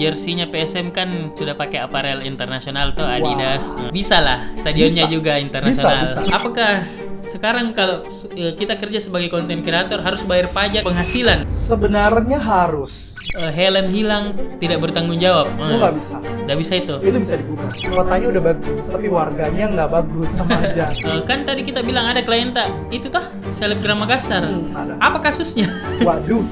jersinya PSM kan sudah pakai aparel internasional tuh Adidas. Bisa lah, stadionnya Bisa. juga internasional. Bisa. Apakah sekarang kalau kita kerja sebagai konten kreator harus bayar pajak penghasilan? Sebenarnya harus. Helm hilang tidak bertanggung jawab. Itu nggak bisa. Nggak bisa itu. Itu bisa dibuka. Kotanya udah bagus, tapi warganya nggak bagus sama aja. Kan tadi kita bilang ada klien tak itu toh selebgram Makassar. Ada. Apa kasusnya? Waduh.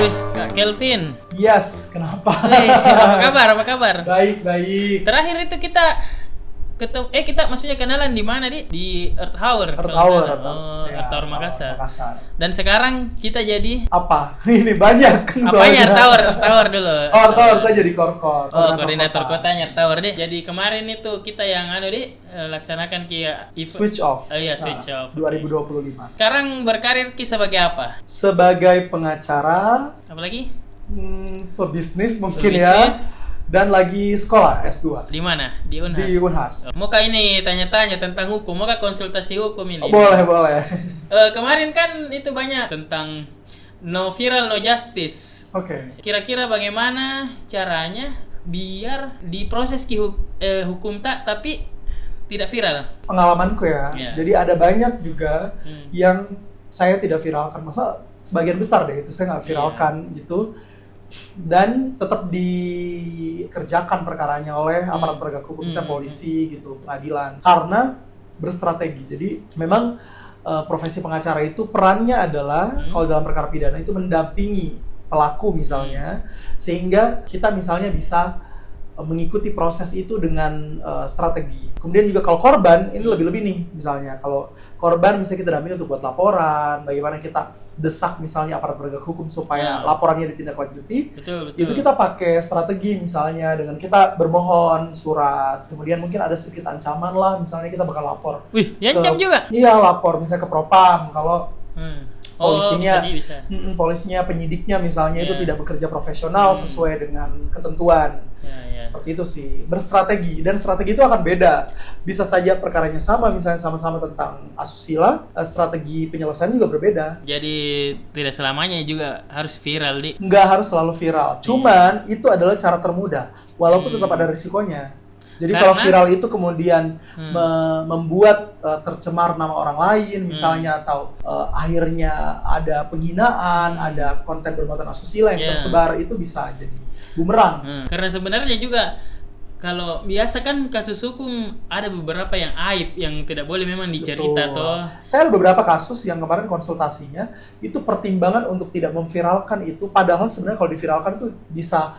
Wih, Kak Kelvin. Yes, kenapa? Apa kabar? Apa kabar? Baik. Terakhir itu kita kita maksudnya kenalan di mana di Earth Hour. Earth Hour. Earth Hour Makassar. Makassar. Dan sekarang kita jadi Apa? Ini banyak. apanya? Tower dulu. Oh, Tower, saya jadi korkor. Koordinator kotanya Tower deh. Jadi kemarin itu kita yang laksanakan Switch off. Oh iya, switch off. 2025. Sekarang berkarir sebagai apa? Sebagai pengacara, Apalagi? pebisnis mungkin Pebisnis. ya. Dan lagi sekolah S2 Di mana? Di Unhas. di Unhas. Mau kah ini tanya-tanya tentang hukum? Mau kah konsultasi hukum ini? Boleh. Kemarin kan itu banyak tentang no viral no justice. Oke. Kira-kira bagaimana caranya biar diproses hukum tapi tidak viral? Pengalamanku ya. Iya. Jadi ada banyak juga yang saya tidak viralkan. Masa sebagian besar deh itu saya nggak viralkan gitu. Dan tetap dikerjakan perkaranya oleh aparat penegak hukum, misalnya polisi gitu, pengadilan, karena berstrategi. Jadi memang profesi pengacara itu perannya adalah kalau dalam perkara pidana itu mendampingi pelaku misalnya, sehingga kita misalnya bisa mengikuti proses itu dengan strategi. Kemudian juga kalau korban ini lebih-lebih nih, misalnya kalau korban misalnya kita dampingi untuk buat laporan, bagaimana kita desak misalnya aparat penegak hukum supaya laporannya ditindaklanjuti. Betul. Itu kita pakai strategi misalnya dengan kita bermohon surat, kemudian mungkin ada sedikit ancaman lah, misalnya kita bakal lapor. Wih, diancam juga? Iya, lapor misalnya ke Propam kalau polisinya, bisa. polisinya penyidiknya misalnya itu tidak bekerja profesional sesuai dengan ketentuan. Seperti itu sih, berstrategi, dan strategi itu akan beda. Bisa saja perkaranya sama, misalnya sama-sama tentang asusila, strategi penyelesaian juga berbeda. Jadi tidak selamanya juga harus viral Nggak harus selalu viral, cuman itu adalah cara termudah, walaupun tetap ada risikonya. Jadi kalau viral itu kemudian membuat tercemar nama orang lain misalnya, atau akhirnya ada penghinaan, ada konten bermuatan asusila yang tersebar, itu bisa jadi bumerang. Karena sebenarnya juga kalau biasa kan kasus hukum ada beberapa yang aib yang tidak boleh memang dicerita toh. Saya ada beberapa kasus yang kemarin konsultasinya itu pertimbangan untuk tidak memviralkan itu, padahal sebenarnya kalau diviralkan itu bisa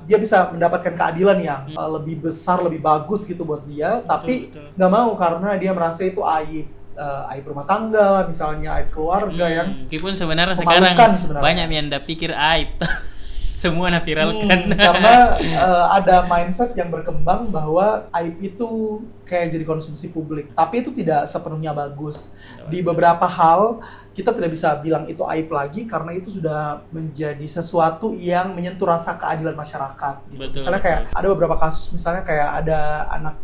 dia bisa mendapatkan keadilan yang lebih besar, lebih bagus gitu buat dia, tapi nggak mau karena dia merasa itu aib rumah tangga misalnya, aib keluarga yang meskipun sebenarnya sekarang banyak yang pikir aib semua viralkan. Karena ada mindset yang berkembang bahwa aib itu kayak jadi konsumsi publik, tapi itu tidak sepenuhnya bagus. Di beberapa hal kita tidak bisa bilang itu aib lagi karena itu sudah menjadi sesuatu yang menyentuh rasa keadilan masyarakat gitu. Misalnya kayak ada beberapa kasus, misalnya kayak ada anak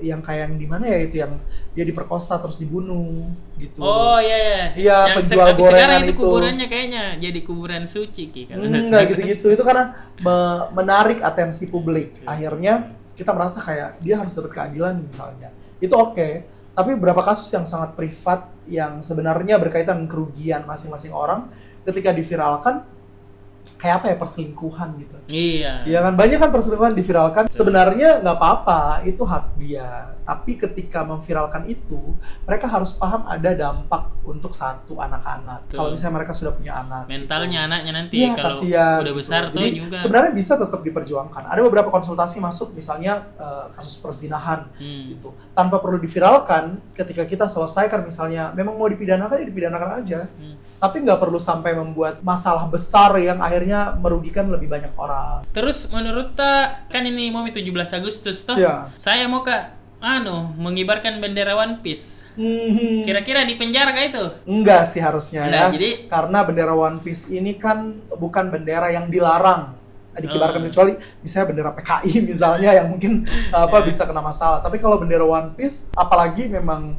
yang di mana ya itu, yang dia diperkosa terus dibunuh gitu. Oh iya. Iya, penjual gorengan sekarang itu itu kuburannya kayaknya jadi kuburan suci enggak gitu-gitu. Itu karena menarik atensi publik. Akhirnya kita merasa kayak dia harus dapat keadilan misalnya. Itu oke. Tapi beberapa kasus yang sangat privat yang sebenarnya berkaitan dengan kerugian masing-masing orang, ketika diviralkan kayak perselingkuhan gitu. Iya. Iya kan, banyak kan perselingkuhan diviralkan. Sebenarnya nggak apa-apa, itu hak dia. Tapi ketika memviralkan itu, mereka harus paham ada dampak untuk satu anak-anak. Kalau misalnya mereka sudah punya anak, mentalnya anaknya nanti kalau kasihan, udah besar gitu. tuh Jadi, juga. sebenarnya bisa tetap diperjuangkan. Ada beberapa konsultasi masuk, misalnya kasus perzinahan gitu, tanpa perlu diviralkan. Ketika kita selesaikan, misalnya memang mau dipidanakan ya dipidanakan aja. Tapi nggak perlu sampai membuat masalah besar yang akhirnya merugikan lebih banyak orang. Terus menurut kan ini mau 17 Agustus toh? Ya. Saya mau mengibarkan bendera One Piece. Kira-kira di penjara kah itu? Enggak sih harusnya ya. Jadi karena bendera One Piece ini kan bukan bendera yang dilarang dikibarkan, kecuali misalnya bendera PKI misalnya yang mungkin bisa kena masalah. Tapi kalau bendera One Piece, apalagi memang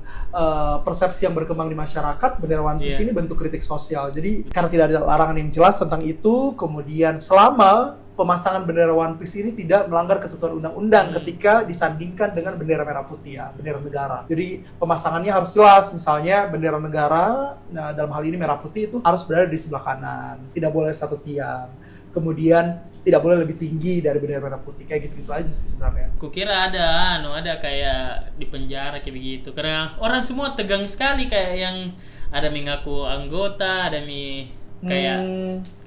persepsi yang berkembang di masyarakat, bendera One Piece ini bentuk kritik sosial. Jadi karena tidak ada larangan yang jelas tentang itu, kemudian selama pemasangan bendera One Piece ini tidak melanggar ketentuan undang-undang ketika disandingkan dengan bendera merah putih ya, bendera negara. Jadi pemasangannya harus jelas, misalnya bendera negara, nah dalam hal ini merah putih itu harus berada di sebelah kanan, tidak boleh satu tiang. Kemudian tidak boleh lebih tinggi dari bendera merah putih, kayak gitu-gitu aja sih sebenarnya. Kukira ada kayak di penjara kayak begitu, karena orang semua tegang sekali, kayak yang ada mengaku anggota, ada kayak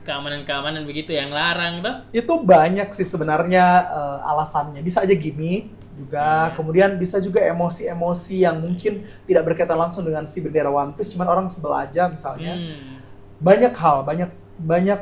keamanan begitu yang larang tuh. Itu banyak sih sebenarnya alasannya. Bisa aja gimmick juga, kemudian bisa juga emosi-emosi yang mungkin tidak berkaitan langsung dengan si bendera One Piece, cuman orang sebel aja misalnya. Banyak hal, banyak banyak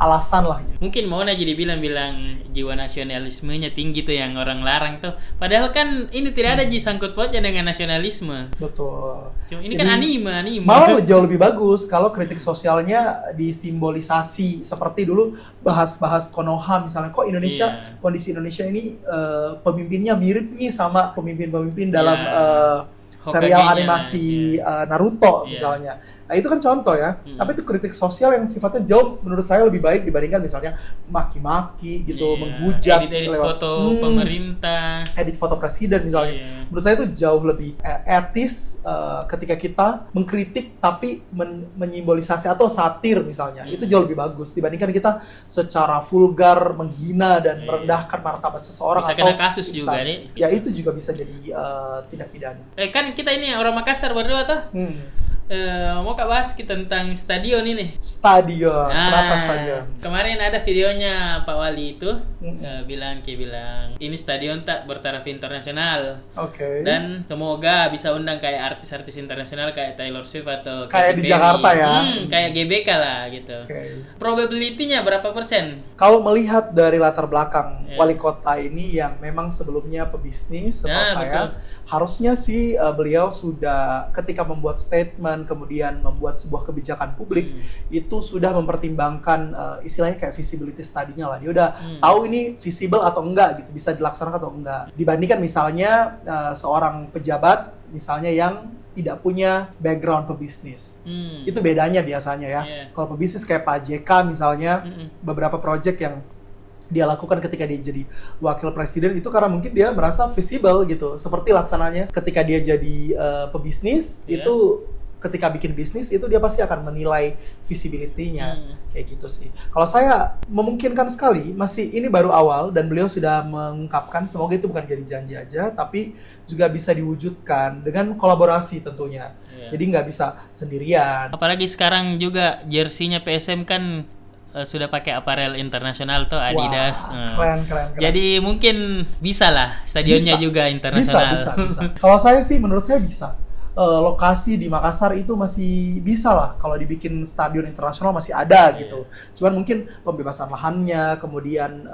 alasan lah gitu. Mungkin mau aja dibilang jiwa nasionalismenya tinggi tuh yang orang larang tuh. Padahal kan ini tidak ada sangkut pautnya dengan nasionalisme. Betul. Cuma ini kan anime. Malah jauh lebih bagus kalau kritik sosialnya disimbolisasi seperti dulu bahas Konoha misalnya. Kok Indonesia, kondisi Indonesia ini pemimpinnya mirip nih sama pemimpin-pemimpin dalam serial animasi Naruto misalnya. Nah itu kan contoh ya, tapi itu kritik sosial yang sifatnya jauh menurut saya lebih baik dibandingkan misalnya maki-maki gitu, menghujat, edit foto pemerintah, edit foto presiden misalnya. Menurut saya itu jauh lebih etis ketika kita mengkritik tapi menyimbolisasi atau satir misalnya. Itu jauh lebih bagus dibandingkan kita secara vulgar menghina dan merendahkan martabat seseorang. Bisa kena kasus juga nih. Ya itu juga bisa jadi tindak pidana. Kan kita ini orang Makassar berdua tuh. Mau bahas kita tentang stadion ini. Stadion. Kenapa stadion? Kemarin ada videonya Pak Wali itu bilang ini stadion tak bertaraf internasional. Dan semoga bisa undang kayak artis-artis internasional kayak Taylor Swift atau kayak di Jakarta ya. Kayak GBK lah gitu. Probability-nya berapa persen? Kalau melihat dari latar belakang wali kota ini yang memang sebelumnya pebisnis, setahu saya harusnya sih beliau sudah ketika membuat statement kemudian membuat sebuah kebijakan publik itu sudah mempertimbangkan istilahnya kayak visibility study-nya lah. Dia udah tahu ini visible atau enggak gitu, bisa dilaksanakan atau enggak. Dibandingkan misalnya seorang pejabat misalnya yang tidak punya background pebisnis. Itu bedanya biasanya ya. Kalau pebisnis kayak Pak JK misalnya, beberapa project yang dia lakukan ketika dia jadi wakil presiden itu karena mungkin dia merasa visible gitu. Seperti laksananya ketika dia jadi pebisnis, itu ketika bikin bisnis itu dia pasti akan menilai visibility-nya. Kayak gitu sih. Kalau saya memungkinkan sekali, masih ini baru awal dan beliau sudah mengungkapkan semoga itu bukan jadi janji aja, tapi juga bisa diwujudkan dengan kolaborasi tentunya. Jadi nggak bisa sendirian. Apalagi sekarang juga jersinya PSM kan sudah pakai aparel internasional tuh Adidas. Keren. Jadi mungkin bisa lah stadionnya juga internasional. Bisa. Kalau saya sih menurut saya bisa. Lokasi di Makassar itu masih bisa lah kalau dibikin stadion internasional masih ada gitu. Cuman mungkin pembebasan lahannya, kemudian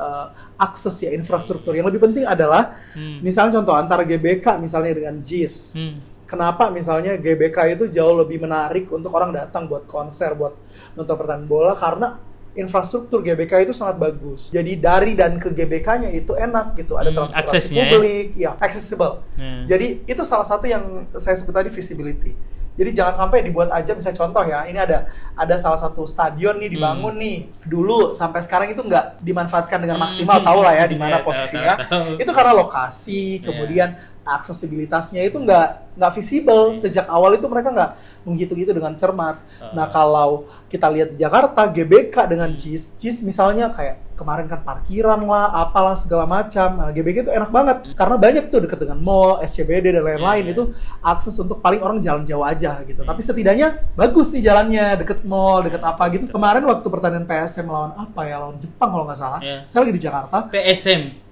akses ya infrastruktur. Yang lebih penting adalah misalnya contoh antara GBK misalnya dengan JIS. Kenapa misalnya GBK itu jauh lebih menarik untuk orang datang buat konser, buat nonton pertandingan bola karena infrastruktur GBK itu sangat bagus. Jadi dari dan ke GBK-nya itu enak gitu. Ada transportasi publik, accessible. Jadi itu salah satu yang saya sebut tadi visibility. Jadi jangan sampai dibuat aja misalnya contoh ya, ini ada salah satu stadion nih dibangun nih. Dulu sampai sekarang itu nggak dimanfaatkan dengan maksimal, tahu lah ya di mana posisinya. Itu karena lokasi, kemudian aksesibilitasnya itu nggak visible. Sejak awal itu mereka nggak menghitung itu dengan cermat. Nah kalau kita lihat di Jakarta, GBK dengan JIS misalnya kayak kemarin kan parkiran lah, apalah segala macam. Nah, GBK itu enak banget karena banyak tuh dekat dengan mall, SCBD dan lain-lain. Itu akses untuk paling orang jalan jauh aja gitu. Tapi setidaknya bagus nih jalannya, deket mall, deket apa gitu. Kemarin waktu pertandingan PSM lawan lawan Jepang kalau nggak salah. Saya lagi di Jakarta. PSM.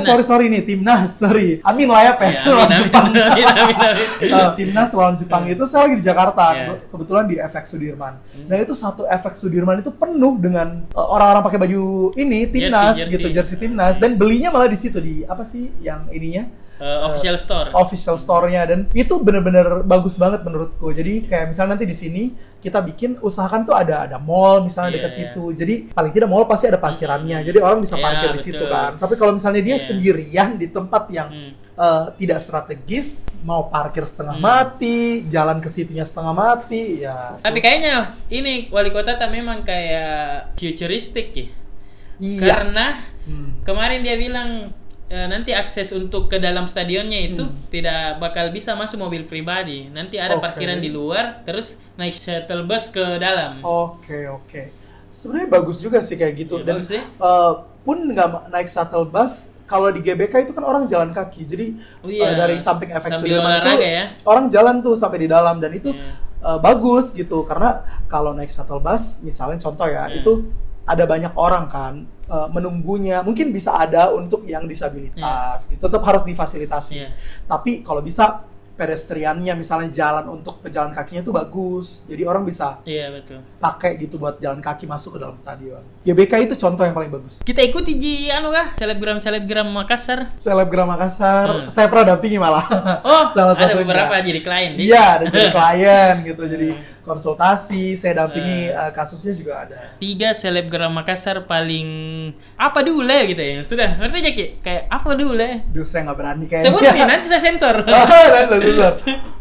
Sorry nih, Timnas, sorry. Amin lah ya, PSM lawan Jepang. Timnas lawan Jepang itu saya lagi di Jakarta, kebetulan di FX Sudirman. Nah itu satu FX Sudirman itu penuh dengan orang-orang pakai baju ini Timnas, jersey Timnas, dan belinya malah di situ di apa sih yang ininya official store. Official store-nya, dan itu bener-bener bagus banget menurutku. Jadi kayak misalnya nanti di sini kita bikin, usahakan tuh ada mall misalnya dekat situ. Jadi paling tidak mall pasti ada parkirannya. Jadi orang bisa parkir di situ betul. kan. Tapi kalau misalnya dia sendirian di tempat yang tidak strategis, mau parkir setengah mati, jalan ke situnya setengah mati, ya. Tapi kayaknya ini wali kota tak memang kayak futuristik ya. Iya. Karena kemarin dia bilang nanti akses untuk ke dalam stadionnya itu tidak bakal bisa masuk mobil pribadi. Nanti ada parkiran di luar, terus naik shuttle bus ke dalam. Oke. Sebenarnya bagus juga sih kayak gitu. Ya, dan bagus deh. Pun nggak naik shuttle bus, kalau di GBK itu kan orang jalan kaki. Jadi dari samping efek sambil Sudirman itu olahraga ya. orang jalan tuh sampai di dalam, dan itu bagus gitu. Karena kalau naik shuttle bus, misalnya contoh ya, itu ada banyak orang kan menunggunya. Mungkin bisa ada untuk yang disabilitas, gitu. Tetap harus difasilitasi. Tapi kalau bisa pedestriannya misalnya jalan untuk pejalan kakinya tuh bagus. Jadi orang bisa betul. pakai gitu buat jalan kaki masuk ke dalam stadion. GBK itu contoh yang paling bagus. Kita ikuti selebgram Makassar. Selebgram Makassar, saya pernah dampingi malah. Oh, salah ada satunya. beberapa jadi klien. Iya, ada jadi klien gitu. Jadi konsultasi, saya dampingi kasusnya juga ada. 3 selebgram Makassar paling apa dulu ya gitu ya. Sudah, ngerti aja kayak apa dulu ya. Duh, saya nggak berani kayaknya. Sebut nih, nanti saya sensor.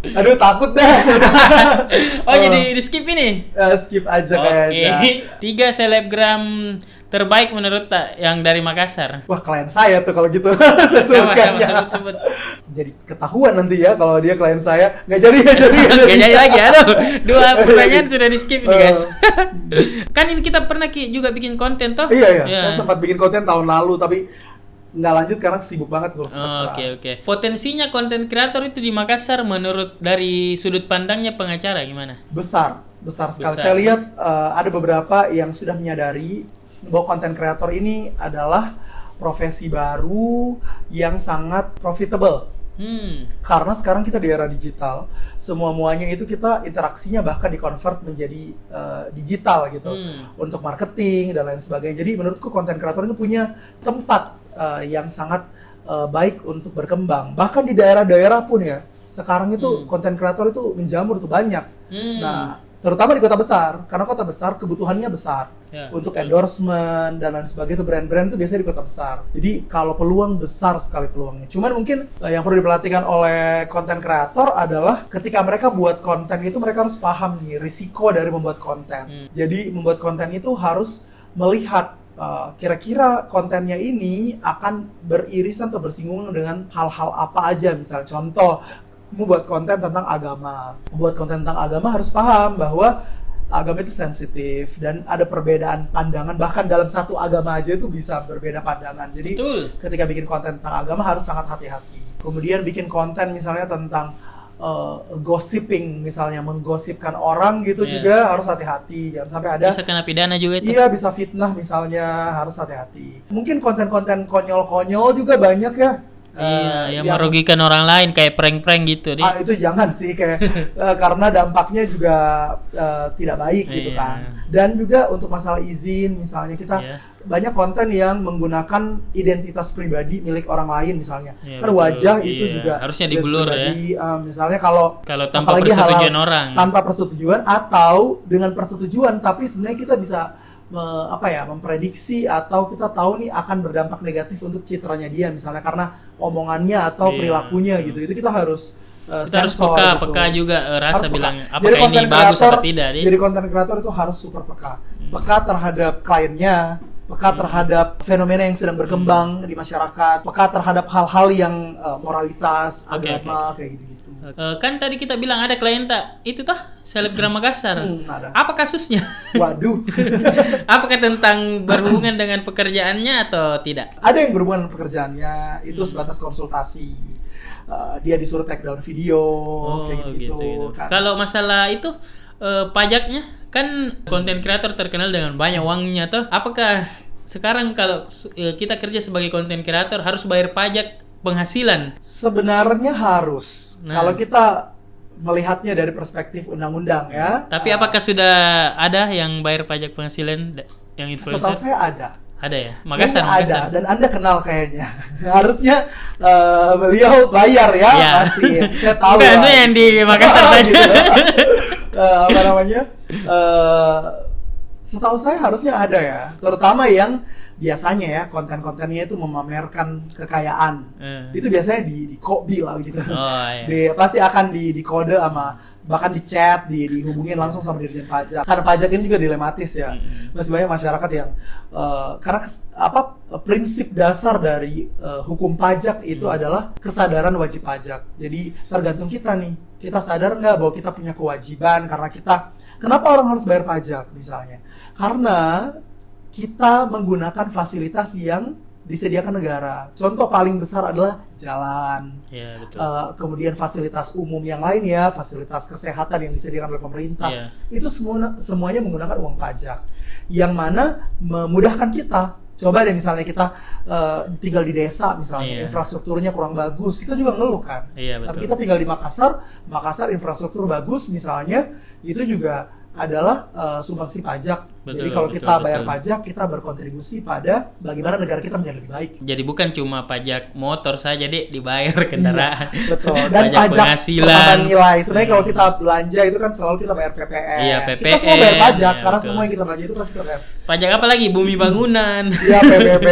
Aduh, takut deh. Jadi di skip ini. Skip aja kayaknya. 3 selebgram terbaik menurut tak yang dari Makassar. Wah, klien saya tuh kalau gitu. Saya sebutkannya. Sebut. Jadi ketahuan nanti ya kalau dia klien saya. Nggak jadi. Nggak jadi lagi, aduh. 2 pertanyaan sudah di skip nih guys. Kan ini kita pernah juga bikin konten toh? Iya. Saya sempat bikin konten tahun lalu, tapi nggak lanjut karena sibuk banget ngurus Oke. Potensinya konten kreator itu di Makassar menurut dari sudut pandangnya pengacara gimana? Besar sekali. Saya lihat ada beberapa yang sudah menyadari bahwa konten kreator ini adalah profesi baru yang sangat profitable. Karena sekarang kita di era digital, semuanya itu kita interaksinya bahkan di-convert menjadi digital gitu, untuk marketing dan lain sebagainya. Jadi menurutku konten kreator ini punya tempat yang sangat baik untuk berkembang. Bahkan di daerah-daerah pun ya, sekarang itu konten kreator itu menjamur tuh banyak. Nah, terutama di kota besar, karena kota besar kebutuhannya besar untuk endorsement dan lain sebagainya. Itu brand-brand itu biasanya di kota besar. Jadi kalau peluang besar sekali peluangnya. Cuman mungkin yang perlu diperhatikan oleh konten kreator adalah ketika mereka buat konten itu mereka harus paham nih risiko dari membuat konten. Jadi membuat konten itu harus melihat kira-kira kontennya ini akan beririsan atau bersinggungan dengan hal-hal apa aja. Misalnya contoh, membuat konten tentang agama. Membuat konten tentang agama harus paham bahwa agama itu sensitif dan ada perbedaan pandangan, bahkan dalam satu agama aja itu bisa berbeda pandangan. Jadi ketika bikin konten tentang agama harus sangat hati-hati. Kemudian bikin konten misalnya tentang gossiping, misalnya menggosipkan orang gitu juga harus hati-hati. Jangan sampai ada bisa kena pidana juga itu. Iya, bisa fitnah misalnya, harus hati-hati. Mungkin konten-konten konyol-konyol juga banyak ya. Yang merugikan orang lain kayak prank-prank gitu deh. Itu jangan sih kayak karena dampaknya juga tidak baik gitu kan. Dan juga untuk masalah izin, misalnya kita banyak konten yang menggunakan identitas pribadi milik orang lain misalnya. Kan wajah itu juga harusnya diblur ya. Misalnya kalau tanpa persetujuan orang. Tanpa persetujuan atau dengan persetujuan, tapi sebenarnya kita bisa memprediksi atau kita tahu nih akan berdampak negatif untuk citranya dia misalnya karena omongannya atau perilakunya gitu. Itu kita harus kita harus peka juga rasa bilang apakah jadi ini bagus atau tidak. Jadi konten kreator itu harus super peka. Peka terhadap kliennya, peka terhadap fenomena yang sedang berkembang di masyarakat, peka terhadap hal-hal yang moralitas, agama, kayak gitu-gitu. Kan tadi kita bilang ada klien tak? Itu toh selebgram Makassar. Ada. Apa kasusnya? Waduh. Apakah tentang berhubungan dengan pekerjaannya atau tidak? Ada yang berhubungan dengan pekerjaannya, itu sebatas konsultasi. Dia disuruh take down video, kayak gitu. Kan. Kalau masalah itu pajaknya, kan konten kreator terkenal dengan banyak uangnya toh. Apakah sekarang kalau kita kerja sebagai konten kreator harus bayar pajak penghasilan? Sebenarnya harus. Kalau kita melihatnya dari perspektif undang-undang ya. Tapi apakah sudah ada yang bayar pajak penghasilan yang influencer? Setahu saya ada. Ada ya? Makassar. Ada, dan Anda kenal kayaknya. Harusnya beliau bayar ya, Ya. pasti. Saya tahu. Bukan, lah. maksudnya yang di Makassar saja. Gitu. Apa namanya? Setahu saya harusnya ada ya, terutama yang biasanya ya konten-kontennya itu memamerkan kekayaan. Itu biasanya di kopi lah gitu. Oh, iya. Pasti akan di kode sama, bahkan di chat, dihubungin langsung sama Dirjen Pajak. Karena pajak ini juga dilematis ya. Masih banyak masyarakat yang karena prinsip dasar dari hukum pajak itu adalah kesadaran wajib pajak. Jadi tergantung kita nih, kita sadar nggak bahwa kita punya kewajiban karena kenapa orang harus bayar pajak misalnya? Karena kita menggunakan fasilitas yang disediakan negara. Contoh paling besar adalah jalan. Iya, betul. Kemudian fasilitas umum yang lain ya, fasilitas kesehatan yang disediakan oleh pemerintah. Iya. Itu semuanya menggunakan uang pajak. Yang mana memudahkan kita. Coba deh misalnya kita tinggal di desa misalnya, Iya. infrastrukturnya kurang bagus, kita juga ngeluh kan. Iya, Tapi betul. kita tinggal di Makassar infrastruktur bagus misalnya, itu juga adalah sumbangsi pajak. Betul, Jadi kalau betul, kita bayar betul. pajak, kita berkontribusi pada bagaimana negara kita menjadi lebih baik. Jadi bukan cuma pajak motor saja deh dibayar kendaraan. Iya, betul. Dan pajak penghasilan. pertambahan nilai. Sebenarnya kalau kita belanja itu kan selalu kita bayar PPN. Iya, Kita semua bayar pajak iya, karena betul. semua yang kita belanja itu pasti kita bayar. Pajak apa lagi? Bumi bangunan. Iya, PBB.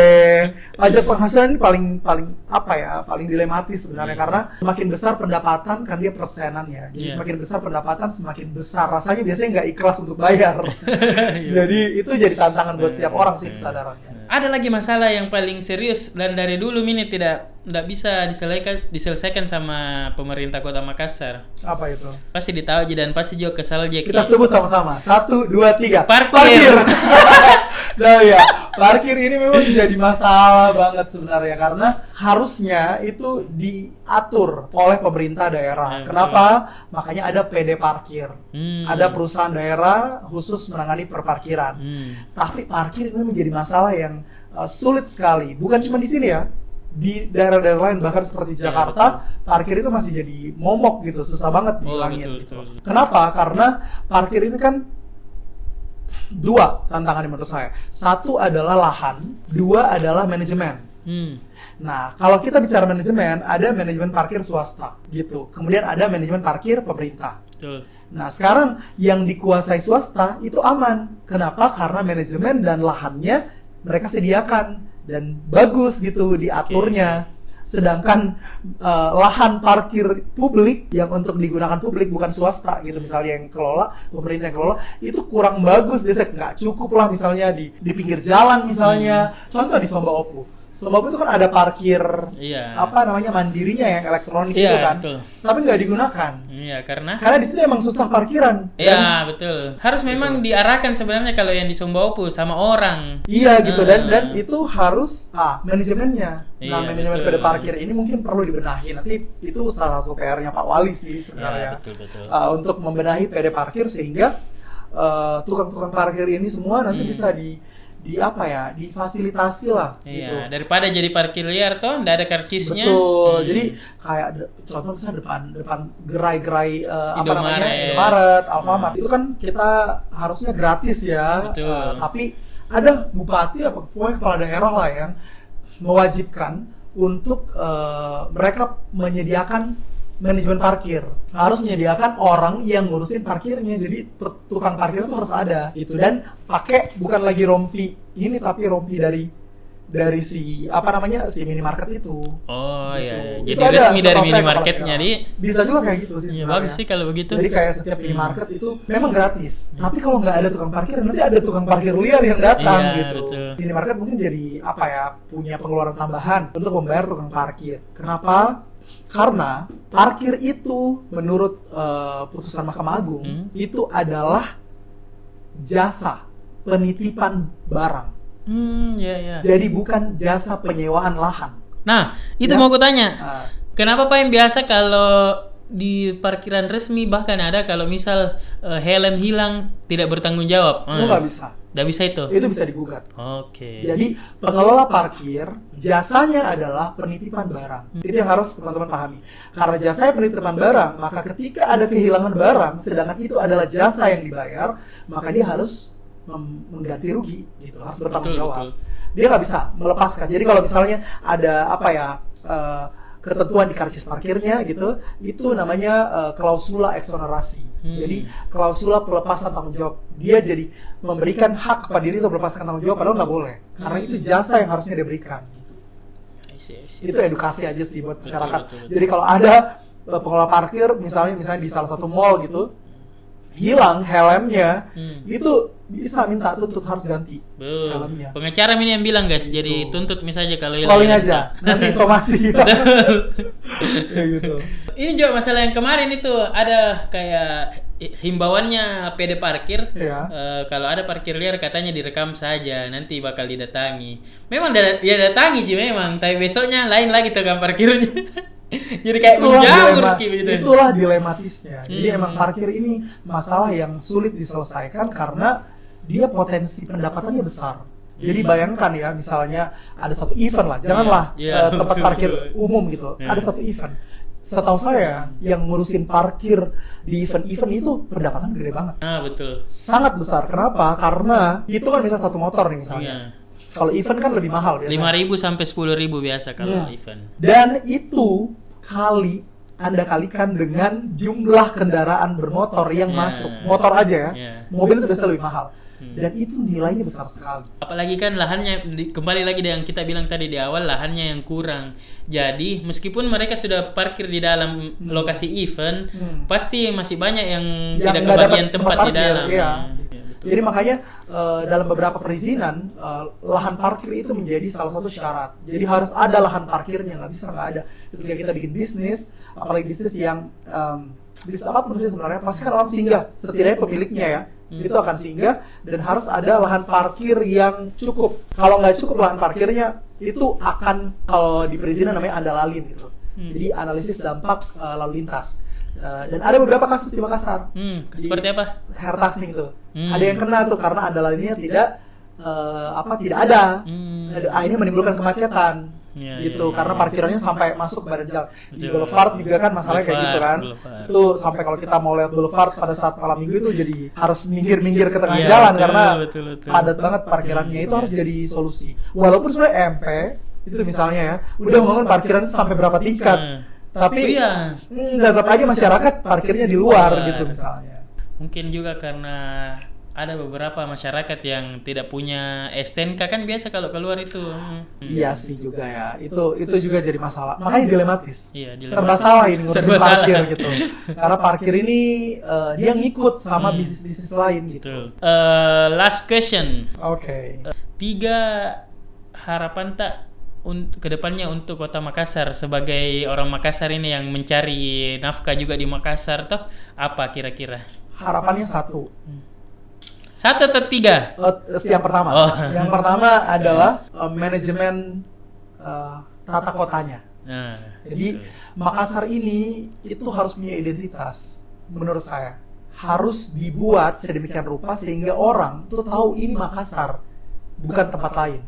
Pajak penghasilan ini paling apa ya? Paling dilematis sebenarnya Iya. karena semakin besar pendapatan kan dia persenan ya. Jadi Iya. semakin besar pendapatan semakin besar rasanya biasanya nggak ikhlas untuk bayar. Iya. Jadi itu jadi tantangan buat setiap orang sih kesadarannya. Ada lagi masalah yang paling serius dan dari dulu ini tidak bisa diselesaikan sama pemerintah Kota Makassar. Apa itu? Pasti ditahu aja dan pasti juga kesal aja. Kita sebut sama-sama. 1, 2, 3. Parkir. Nah ya, parkir ini memang jadi masalah banget sebenarnya karena harusnya itu diatur oleh pemerintah daerah. Ya, Kenapa? Makanya ada PD parkir. Hmm. Ada perusahaan daerah khusus menangani perparkiran. Tapi parkir ini menjadi masalah yang sulit sekali. Bukan cuma di sini ya. Di daerah-daerah lain bahkan seperti Ya, Jakarta, parkir itu masih jadi momok gitu, susah banget dihilangin betul, gitu. betul. Kenapa? Karena parkir ini kan dua tantangan menurut saya. Satu adalah lahan, dua adalah manajemen. Nah, kalau kita bicara manajemen, ada manajemen parkir swasta gitu. Kemudian ada manajemen parkir pemerintah. Betul. Nah, sekarang yang dikuasai swasta itu aman. Kenapa? Karena manajemen dan lahannya mereka sediakan dan bagus gitu diaturnya. Sedangkan lahan parkir publik yang untuk digunakan publik bukan swasta gitu, misalnya yang kelola, pemerintah yang kelola, itu kurang bagus, biasanya nggak cukup lah misalnya di pinggir jalan misalnya. Contoh di Somba Opu. Somba Opu itu kan ada parkir Iya. apa namanya mandirinya yang elektronik Iya, itu kan. betul. Tapi nggak digunakan. Iya, karena Karena di situ emang susah parkiran. iya, betul. Harus memang diarahkan sebenarnya kalau yang di Sumbawa sama orang. Iya gitu dan itu harus manajemennya. Iya, Manajemen betul. PD parkir ini mungkin perlu dibenahi. Nanti itu salah satu PR-nya Pak Wali sih sebenarnya. Iya, betul. Untuk membenahi PD parkir sehingga tukang-tukang parkir ini semua nanti bisa difasilitasi lah gitu. Iya, daripada jadi parkir liar toh, nggak ada karcisnya. Betul. Jadi kayak contoh misalnya depan gerai-gerai apa namanya Indomaret. Indomaret, Alfamart itu kan kita harusnya gratis ya. Betul. Tapi ada bupati apa pokoknya kepala daerah lah yang mewajibkan untuk mereka menyediakan manajemen parkir, harus menyediakan orang yang ngurusin parkirnya. Jadi tukang parkir itu harus ada gitu, dan pakai bukan lagi rompi ini tapi rompi dari si apa namanya si minimarket itu. Oh Gitu. iya, Itu jadi ada, resmi dari setahu saya minimarketnya kepala di. daerah. Bisa juga kayak gitu sih Iya, sebenarnya. bagus sih kalau begitu. Jadi kayak setiap minimarket itu memang gratis. Tapi kalau nggak ada tukang parkir, nanti ada tukang parkir liar yang datang Iya, gitu. betul. Minimarket mungkin jadi apa ya, punya pengeluaran tambahan untuk membayar tukang parkir. Kenapa? Karena parkir itu menurut putusan Mahkamah Agung itu adalah jasa penitipan barang. Iya. Jadi bukan jasa penyewaan lahan. Nah, itu Ya. mau aku tanya. Ah. Kenapa Pak yang biasa kalau di parkiran resmi bahkan ada kalau misal helm hilang tidak bertanggung jawab? Itu nggak bisa. Nggak bisa itu. Itu bisa digugat. Oke. Jadi pengelola parkir jasanya adalah penitipan barang. Itu yang harus teman-teman pahami. Karena jasanya penitipan barang, maka ketika ada kehilangan barang, sedangkan itu adalah jasa yang dibayar, maka dia harus mengganti rugi, gitu, harus bertanggung Betul, jawab. betul. Dia nggak bisa melepaskan. Jadi kalau misalnya ada apa ya, ketentuan di karcis parkirnya gitu, itu namanya klausula exonerasi. Jadi klausula pelepasan tanggung jawab. Dia jadi memberikan hak kepada diri untuk melepaskan tanggung jawab, padahal nggak boleh. Karena itu jasa yang harusnya dia berikan. Itu edukasi aja sih buat masyarakat. Betul. Jadi kalau ada pengelola parkir misalnya di salah satu mall gitu hilang helmnya, itu bisa minta tuntut harus ganti helmnya. Pengacara ini yang bilang guys, jadi tuntut misalnya kalau hilang. Calling aja, nanti somasi. Kayak gitu. Ini juga masalah yang kemarin itu ada kayak himbauannya PD parkir. Iya. Kalau ada parkir liar katanya direkam saja, nanti bakal didatangi. Memang dia datangi sih memang, tapi besoknya lain lagi tekan parkirnya. Jadi kayak menjamur gitu. Itulah dilematisnya. Jadi emang parkir ini masalah yang sulit diselesaikan karena dia potensi pendapatannya besar. Jadi bayangkan ya, misalnya ada satu event lah, janganlah tempat parkir umum gitu. Ada satu event. Setahu saya yang ngurusin parkir di event-event itu pendapatan gede banget. Betul. Sangat besar. Kenapa? Karena itu kan bisa satu motor nih misalnya. Kalau event kan lebih mahal biasanya. 5.000 sampai 10.000 biasa kalau event. Dan itu Anda kalikan dengan jumlah kendaraan bermotor yang masuk. Motor aja ya. Mobil itu biasanya lebih mahal. Dan itu nilainya besar sekali. Apalagi kan lahannya, kembali lagi yang kita bilang tadi di awal, lahannya yang kurang. Jadi meskipun mereka sudah parkir di dalam lokasi event, pasti masih banyak yang tidak kebagian tempat di dalam. Iya. Jadi makanya dalam beberapa perizinan lahan parkir itu menjadi salah satu syarat. Jadi harus ada lahan parkirnya, nggak bisa nggak ada. Ketika kita bikin bisnis, apalagi bisnis yang bisnis apapun sih sebenarnya, pasti kan orang singgah, setidaknya pemiliknya ya, itu akan singgah dan harus ada lahan parkir yang cukup. Kalau nggak cukup lahan parkirnya, itu akan kalau di perizinan namanya andalalin gitu. Jadi analisis dampak lalu lintas. Dan ada beberapa kasus di Makassar. Seperti apa? Hertasning tuh. Ada yang kena tuh karena andalalinnya tidak ada. Akhirnya menimbulkan kemacetan. Gitu karena parkirannya sampai masuk ke badan jalan. Di Boulevard juga kan masalahnya kayak gitu kan. Itu sampai kalau kita mau lihat Boulevard pada saat malam minggu itu jadi harus minggir-minggir ke tengah jalan karena padat banget parkirannya. Itu harus jadi solusi. Walaupun sebenarnya MP itu misalnya ya udah bangun parkiran sampai berapa tingkat. Tapi tetap aja masyarakat parkirnya di luar gitu misalnya. Mungkin juga karena ada beberapa masyarakat yang tidak punya STNK kan biasa kalau keluar itu. Iya sih juga ya. Itu juga jadi masalah. Makanya dilematis. Serba Dilematis. salah ini ngurusin parkir gitu. Karena parkir ini dia ngikut sama bisnis-bisnis lain gitu. Last question. Oke. 3 harapan tak kedepannya untuk Kota Makassar sebagai orang Makassar ini yang mencari nafkah juga di Makassar toh apa kira-kira? Harapannya 1 atau 3? Yang pertama. Yang pertama adalah manajemen tata kotanya. Jadi Makassar ini itu harus punya identitas menurut saya. Harus dibuat sedemikian rupa sehingga orang tuh tahu ini Makassar, bukan tempat lain.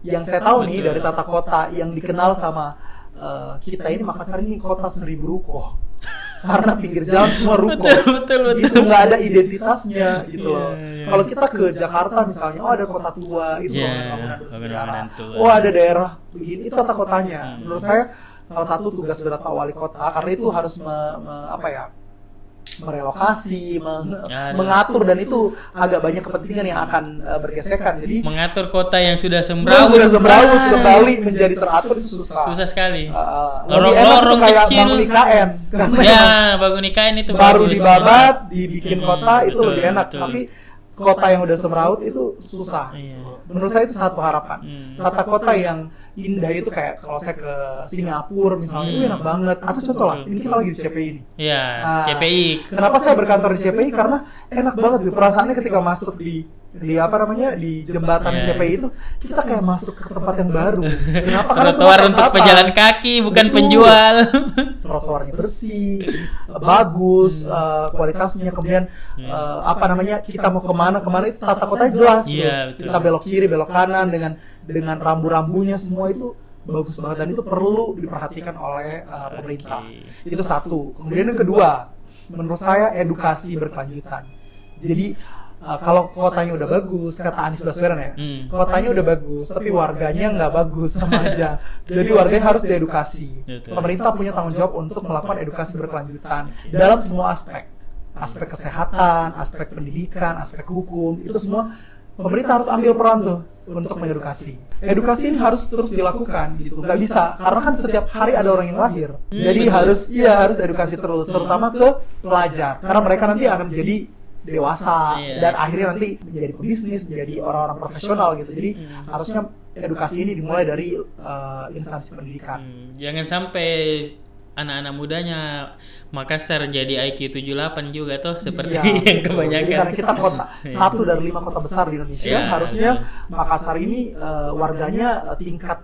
Yang saya tahu nih dari tata kota yang dikenal sama kita ini, Makassar ini kota 1000 ruko. Karena pinggir jalan semua ruko. Betul. Itu nggak ada identitasnya gitu loh. Kalau kita ke Jakarta misalnya, ada kota tua, itu bangunan bersejarah. Ada daerah begini, itu tata kotanya. Menurut saya salah satu tugas berat Pak Wali Kota karena itu harus merelokasi, mengatur, dan itu agak banyak kepentingan yang akan bergesekan. Jadi mengatur kota yang sudah semrawut kembali menjadi teratur itu susah sekali. Lorong-lorong kecil. Bangun IKN. Bangun IKN itu baru dibabat, dibikin kota itu lebih enak. Tapi kota yang udah semrawut itu susah. Menurut saya itu satu harapan. Tata kota yang indah itu kayak kalau saya ke Singapura misalnya, itu enak banget. Atau contoh lah, ini kita lagi di CPI nih. CPI. Kenapa saya berkantor di CPI? Karena enak banget gitu. Perasaannya ketika masuk di jembatan CPI itu, kita kayak masuk ke tempat yang baru. Kenapa? Trotoar untuk pejalan kaki, bukan penjual. Trotoarnya bersih, bagus, kualitasnya. Kemudian kita mau kemana itu tata kotanya jelas. Kita belok kiri, belok kanan dengan rambu-rambunya semua itu bagus banget, dan itu perlu diperhatikan oleh pemerintah. Itu satu. Kemudian yang kedua, menurut saya edukasi berkelanjutan. Jadi kalau kotanya udah bagus, kata Anies Baswedan ya, kotanya udah bagus, tapi warganya nggak bagus sama aja. Jadi warganya harus diedukasi. Pemerintah punya tanggung jawab untuk melakukan edukasi berkelanjutan dalam semua aspek kesehatan, aspek pendidikan, aspek hukum, itu semua pemerintah harus ambil peran tuh untuk mengedukasi. Edukasi ini harus terus dilakukan gitu. Nggak bisa, karena kan setiap hari ada orang yang lahir. Jadi harus edukasi terus, terutama ke pelajar. Karena mereka nanti akan menjadi dewasa dan akhirnya nanti menjadi pebisnis, menjadi orang-orang profesional gitu. Jadi harusnya edukasi ini dimulai dari instansi pendidikan. Jangan sampai anak-anak mudanya Makassar jadi IQ 78 juga tuh seperti yang kebanyakan. Karena kita kota 1 dari 5 kota besar di Indonesia, harusnya Makassar ini warganya tingkat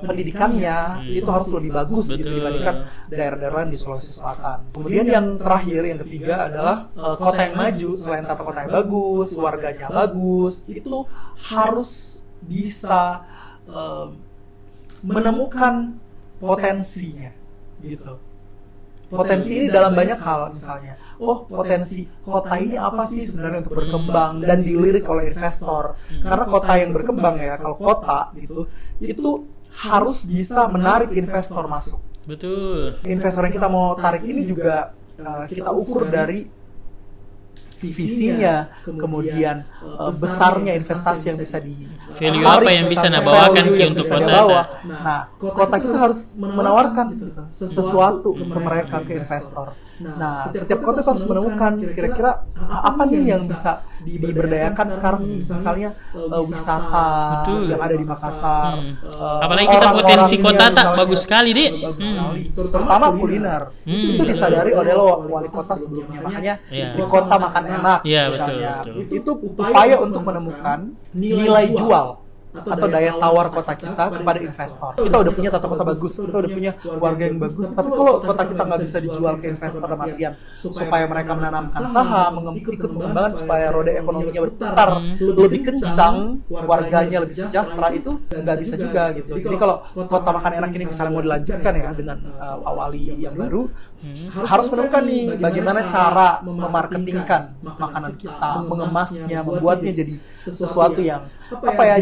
pendidikannya itu harus lebih bagus gitu dibandingkan daerah-daerah lain di Sulawesi Selatan. Kemudian yang terakhir, yang ketiga adalah kota yang maju. Selain tata kota yang bagus, warganya bagus, itu harus bisa menemukan potensinya gitu. Potensi ini dalam banyak hal, misalnya potensi kota ini apa sih sebenarnya untuk berkembang dan dilirik oleh investor. Karena kota yang berkembang ya, kalau kota gitu itu harus bisa menarik investor masuk. Betul. Investor yang kita mau tarik ini juga kita ukur dari visinya, kemudian besarnya investasi yang bisa di value apa yang bisa nabawakan untuk kota. Nah, kota kita harus menawarkan sesuatu ke mereka, ke investor. Nah, setiap kota harus menemukan kira-kira apa nih yang bisa diberdayakan sekarang, misalnya wisata yang ada di Makassar. Apalagi kita potensi kota tak bagus sekali, Dik. Terutama kuliner. Itu disadari oleh wali kota sebelumnya. Makanya di kota makan enak. Iya, betul. Itu upaya untuk menemukan nilai jual atau daya tawar kota kita kepada investor. Kita udah punya tata kota bagus, kita udah punya warga yang bagus, tapi kalau kota kita nggak bisa dijual ke investor dalam artian supaya mereka menanamkan saham, ikut mengembangkan supaya roda ekonominya berputar lebih kencang, warganya lebih sejahtera, itu nggak bisa juga gitu. Jadi kalau kota makan enak ini misalnya mau dilanjutkan ya dengan wali yang baru, harus menemukan nih bagaimana cara memarketingkan makanan kita, mengemasnya, membuatnya jadi sesuatu yang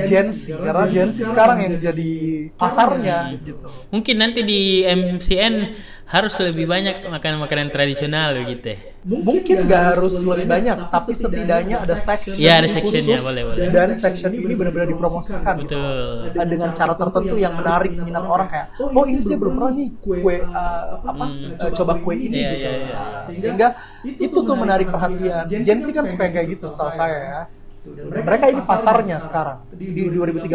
Gen Z, karena Gen Z sekarang yang jadi pasarnya gitu. Mungkin nanti di MCN harus lebih banyak makanan-makanan tradisional gitu. Mungkin nggak harus lebih banyak, tapi setidaknya ada section. Ya, ada sectionnya, boleh. Dan section ini benar-benar dipromosikan. Betul. Gitu. Dengan cara tertentu yang menarik minat orang, kayak ini saya belum pernah nih kue coba kue ini gitu. Sehingga itu tuh menarik perhatian. Gen Z kan suka kayak gitu setahu saya ya. Mereka ini pasarnya sekarang. Di 2030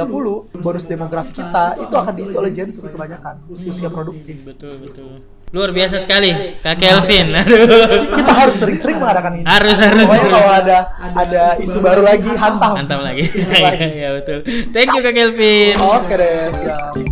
bonus demografi kita itu akan diisi oleh Gen Z kebanyakan, usia produktif. Betul. Luar biasa sekali, Kak Kelvin. Kita harus sering-sering mengadakan ini. Harus. Kalau ada isu baru lagi, hantam lagi. Ya, betul. Thank you Kak Kelvin. Oke deh, siap.